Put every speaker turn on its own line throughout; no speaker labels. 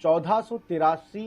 1483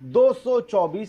224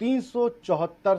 374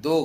2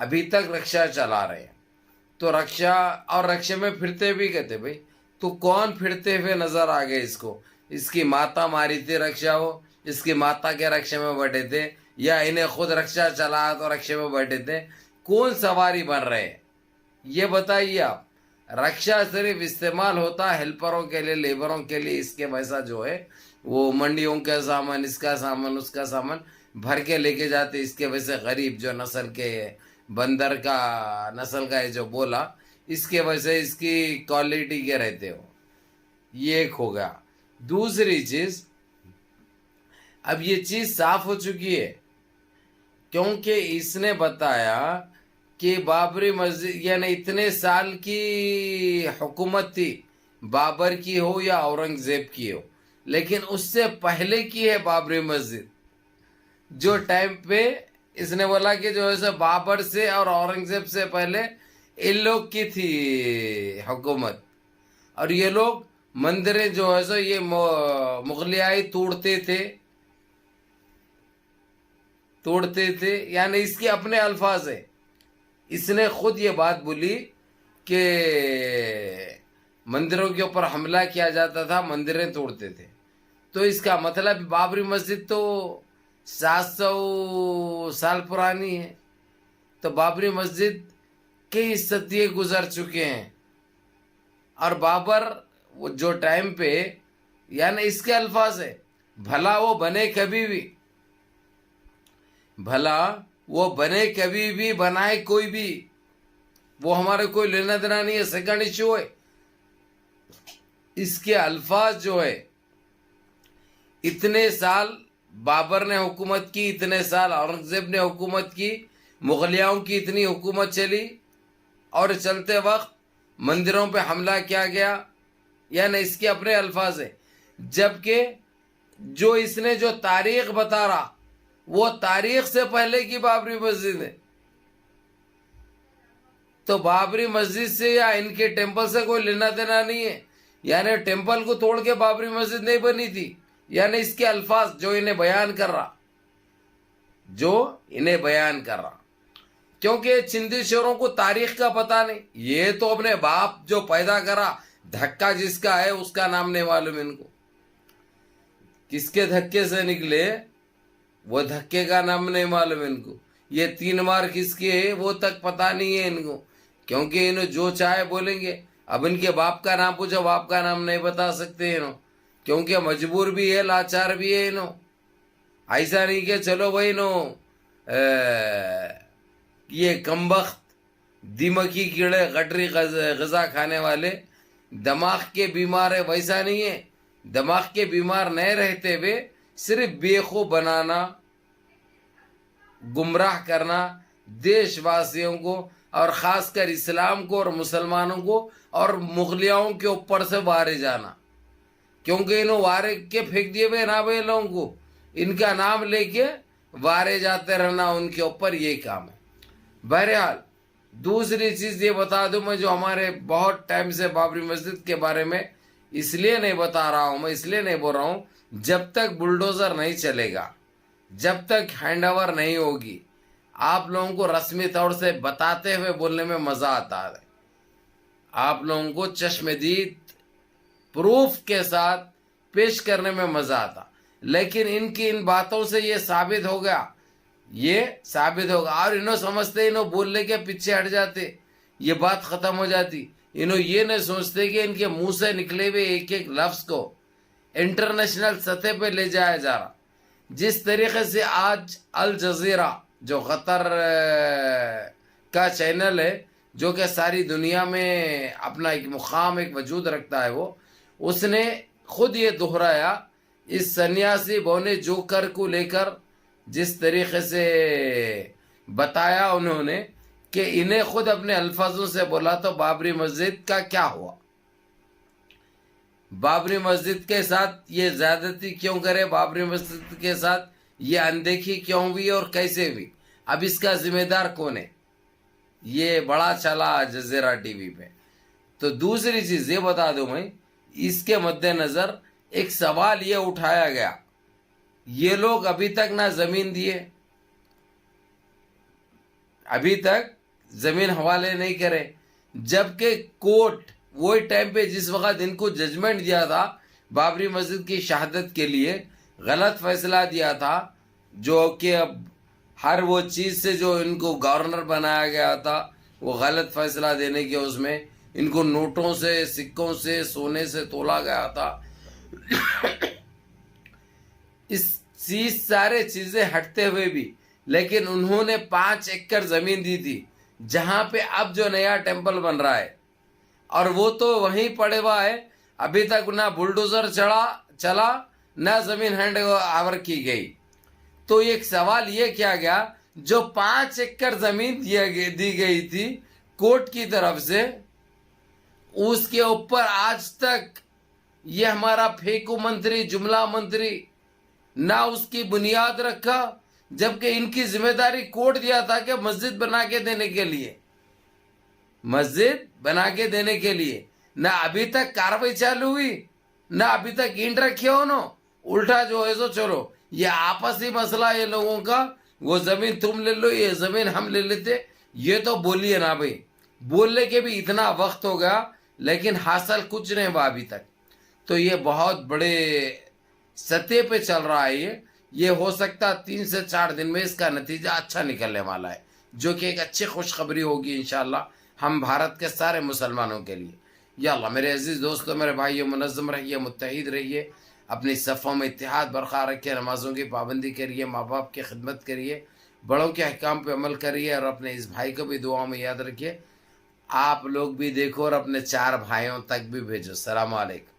ابھی تک رکشا چلا رہے ہیں. تو رکشا اور رکشے میں پھرتے بھی کہتے بھائی تو کون پھرتے ہوئے نظر آ گئے اس کو؟ اس کی ماتا ماری تھی رکشا ہو، اس کی ماتا کے رکشے میں بیٹھے تھے، یا انہیں خود رکشا چلا تو رکشے میں بیٹھے تھے؟ کون سواری بن رہے ہیں یہ بتائیے آپ. رکشا صرف استعمال ہوتا ہیلپروں کے لیے، لیبروں کے لیے. اس کے ویسا جو ہے وہ منڈیوں کا سامان، اس کا سامان، اس کا سامان بھر کے لے کے جاتے. اس کے وجہ سے غریب جو نسل کے بندر کا نسل کا ہے جو بولا، اس کے وجہ سے اس کی کوالٹی کے رہتے ہو. یہ ایک ہو گیا. دوسری چیز، اب یہ چیز صاف ہو چکی ہے کیونکہ اس نے بتایا کہ بابری مسجد یعنی اتنے سال کی حکومت تھی، بابر کی ہو یا اورنگزیب کی ہو، لیکن اس سے پہلے کی ہے بابری مسجد. جو ٹائم پہ اس نے بولا کہ جو ہے بابر سے اور اورنگزیب سے پہلے ان لوگ کی تھی حکومت، اور یہ لوگ مندریں جو ہے سو یہ مغلیائی توڑتے تھے. یعنی اس کے اپنے الفاظ ہے. اس نے خود یہ بات بولی کہ مندروں کے اوپر حملہ کیا جاتا تھا، مندریں توڑتے تھے. تو اس کا مطلب بابری مسجد تو 700 سال پرانی ہے. تو بابری مسجد کئی صدیے گزر چکے ہیں. اور بابر جو ٹائم پہ یعنی اس کے الفاظ ہے، بھلا وہ بنے کبھی بھی، بھلا وہ بنے کبھی بھی، بنائے کوئی بھی، وہ ہمارے کوئی لینا دینا نہیں ہے، سیکنڈ ایشو ہے. اس کے الفاظ جو ہے، اتنے سال بابر نے حکومت کی، اتنے سال اورنگزیب نے حکومت کی، مغلیاؤں کی اتنی حکومت چلی، اور چلتے وقت مندروں پہ حملہ کیا گیا. یعنی اس کے اپنے الفاظ ہیں. جبکہ جو اس نے جو تاریخ بتا رہا وہ تاریخ سے پہلے کی بابری مسجد ہے. تو بابری مسجد سے یا ان کے ٹیمپل سے کوئی لینا دینا نہیں ہے. یعنی ٹیمپل کو توڑ کے بابری مسجد نہیں بنی تھی. یعنی اس کے الفاظ جو انہیں بیان کر رہا، کیونکہ چندی شوروں کو تاریخ کا پتہ نہیں. یہ تو اپنے باپ جو پیدا کرا، دھکا جس کا ہے اس کا نام نہیں معلوم ان کو. کس کے دھکے سے نکلے وہ دھکے کا نام نہیں معلوم ان کو. یہ 3 مار کس کے ہے وہ تک پتہ نہیں ہے ان کو، کیونکہ انہوں جو چاہے بولیں گے. اب ان کے باپ کا نام پوچھو، باپ کا نام نہیں بتا سکتے انہوں، کیونکہ مجبور بھی ہے، لاچار بھی ہے انہوں. ایسا نہیں کہ چلو بھائی یہ کمبخت دیمکی کیڑے غٹری غذا کھانے والے دماغ کے بیمار ہے، ویسا نہیں ہے. دماغ کے بیمار نہیں رہتے ہوئے صرف بےخو بنانا، گمراہ کرنا دیش واسیوں کو، اور خاص کر اسلام کو اور مسلمانوں کو، اور مغلیاؤں کے اوپر سے وارے جانا. کیونکہ انہوں وارے کے پھینک دیے ہوئے نا بھائی لوگوں کو، ان کا نام لے کے وارے جاتے رہنا ان کے اوپر، یہ کام ہے. بہرحال دوسری چیز یہ بتا دوں میں، جو ہمارے بہت ٹائم سے بابری مسجد کے بارے میں اس لیے نہیں بتا رہا ہوں، میں اس لیے نہیں بول رہا ہوں، جب تک بلڈوزر نہیں چلے گا، جب تک ہینڈ اوور نہیں ہوگی، آپ لوگوں کو رسمی طور سے بتاتے ہوئے بولنے میں مزہ آتا ہے، آپ لوگوں کو چشمدید پروف کے ساتھ پیش کرنے میں مزہ آتا. لیکن ان باتوں سے یہ ثابت ہو گیا، اور انہوں سمجھتے، انہوں بولنے کے پیچھے ہٹ جاتے، یہ بات ختم ہو جاتی. انہوں یہ نہیں سوچتے کہ ان کے منہ سے نکلے ہوئے ایک ایک لفظ کو انٹرنیشنل سطح پہ لے جایا جا رہا. جس طریقے سے آج الجزیرہ جو قطر کا چینل ہے، جو کہ ساری دنیا میں اپنا ایک مقام، ایک وجود رکھتا ہے، اس نے خود یہ دہرایا اس سنیاسی بونے جوکر کو لے کر، جس طریقے سے بتایا انہوں نے کہ انہیں خود اپنے الفاظوں سے بولا. تو بابری مسجد کا کیا ہوا، بابری مسجد کے ساتھ یہ زیادتی کیوں کرے، بابری مسجد کے ساتھ یہ اندیکھی کیوں ہوئی اور کیسے ہوئی، اب اس کا ذمہ دار کون ہے، یہ بڑا چلا جزیرہ ٹی وی پہ. تو دوسری چیز یہ بتا دوں میں، اس کے مد نظر ایک سوال یہ اٹھایا گیا، یہ لوگ ابھی تک نہ زمین دیے، ابھی تک زمین حوالے نہیں کرے، جبکہ کورٹ وہی ٹائم پہ جس وقت ان کو ججمنٹ دیا تھا بابری مسجد کی شہادت کے لیے غلط فیصلہ دیا تھا، جو کہ اب ہر وہ چیز سے جو ان کو گورنر بنایا گیا تھا وہ غلط فیصلہ دینے کے اس میں ان کو نوٹوں سے سکوں سے سونے سے تولا گیا تھا. اس چیز سارے چیزیں ہٹتے ہوئے بھی لیکن انہوں نے 5 ایکڑ زمین دی تھی جہاں پہ اب جو نیا ٹیمپل بن رہا ہے، اور وہ تو وہیں پڑے ہوا ہے. ابھی تک نہ بلڈوزر چلا نہ زمین ہینڈ اوور کی گئی. تو ایک سوال یہ کیا گیا، جو 5 ایکڑ زمین دی گئی تھی کورٹ کی طرف سے، اس کے اوپر آج تک یہ ہمارا پھیکو منتری جملہ منتری نہ اس کی بنیاد رکھا، جبکہ ان کی ذمہ داری کورٹ دیا تھا کہ مسجد بنا کے دینے کے لیے، مسجد بنا کے دینے کے لیے. نہ ابھی تک کاروائی چالو ہوئی، نہ ابھی تک اینٹ رکھے انہوں. الٹا جو ہے سو چلو یہ آپسی مسئلہ یہ لوگوں کا، وہ زمین تم لے لو یہ زمین ہم لے لیتے. یہ تو بولیے نا بھائی، بولنے کے بھی اتنا وقت ہو گیا لیکن حاصل کچھ نہیں ہوا ابھی تک. تو یہ بہت بڑے سطح پہ چل رہا ہے. یہ ہو سکتا 3 سے 4 دن میں اس کا نتیجہ اچھا نکلنے والا ہے، جو کہ ایک اچھی خوشخبری ہوگی انشاءاللہ ہم بھارت کے سارے مسلمانوں کے لیے. یا اللہ میرے عزیز دوستوں، میرے بھائیوں، منظم رہیے، متحد رہیے، اپنی صفوں میں اتحاد برقرار رکھیے، نمازوں کی پابندی کریے، ماں باپ کی خدمت کریے، بڑوں کے احکام پہ عمل کریے، اور اپنے اس بھائی کو بھی دعاؤں میں یاد رکھیے. آپ لوگ بھی دیکھو اور اپنے 4 بھائیوں تک بھی بھیجو. السلام علیکم.